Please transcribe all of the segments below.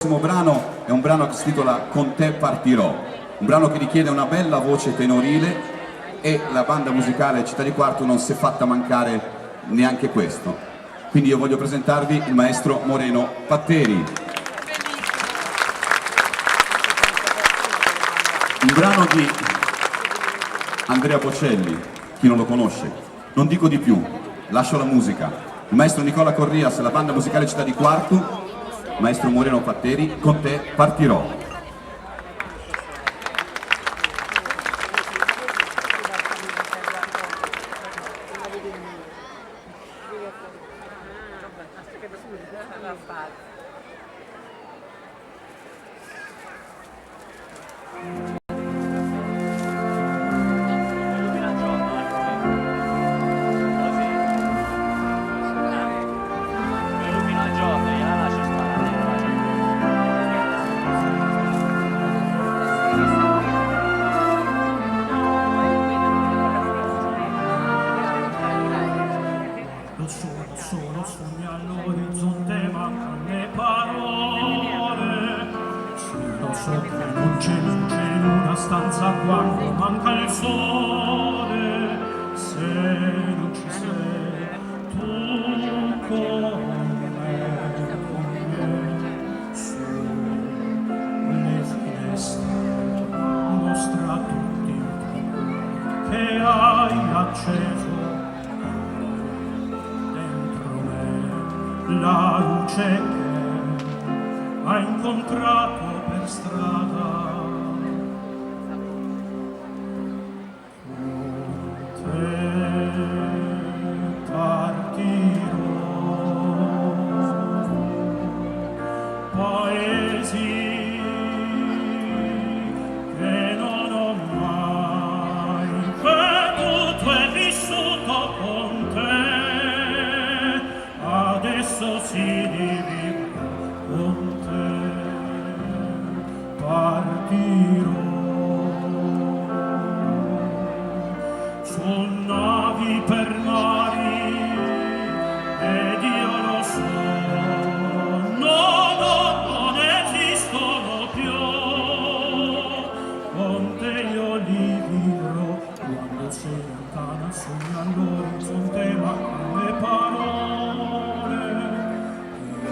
Il prossimo brano è un brano che si intitola Con te partirò, un brano che richiede una bella voce tenorile e la banda musicale Città di Quarto non si è fatta mancare neanche questo. Quindi io voglio presentarvi il maestro Moreno Patteri. Un brano di Andrea Bocelli, chi non lo conosce. Non dico di più, lascio la musica. Il maestro Nicola Corrias e la banda musicale Città di Quarto. Maestro Moreno Patteri, con te partirò. Solo sogni all'orizzonte, mancano le parole. Sì, lo so che non c'è luce in una stanza quando manca il sole. Se non ci sei tu con me, sulle finestre mostra tutti i tuoi che hai acceso. La luce che ha incontrato per strada, con te partirò. Paesi che non ho mai veduto e vissuto con te, adesso si divide con te, partirò. Su navi per mari ed io lo so, non esistono più. Con te io li vivrò, quando sei lontana sogni all'orizzonte, ma le parole.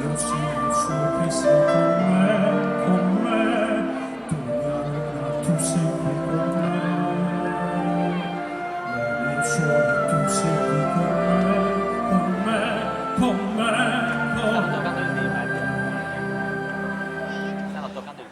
Io so che sei con me, tu mi allora, tu sei qui con me. Io so che tu sei qui con me, con me. Stanno toccando il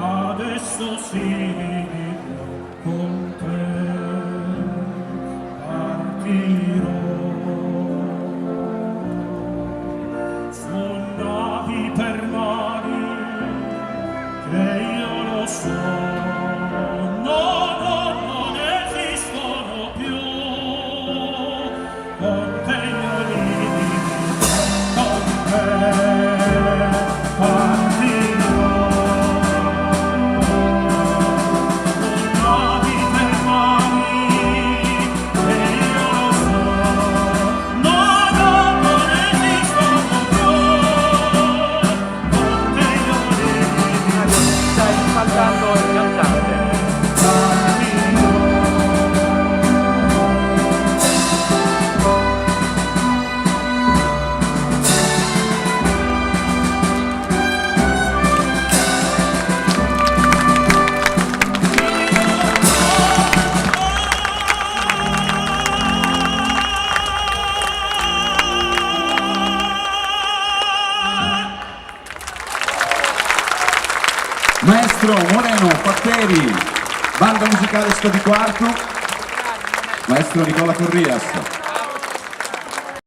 adesso si vive con te, partirò. Su navi per mari che io lo so, non esistono più. Con te io li vivrò, con te partirò. Maestro Moreno Patteri, banda musicale Città di Quarto, maestro Nicola Corrias.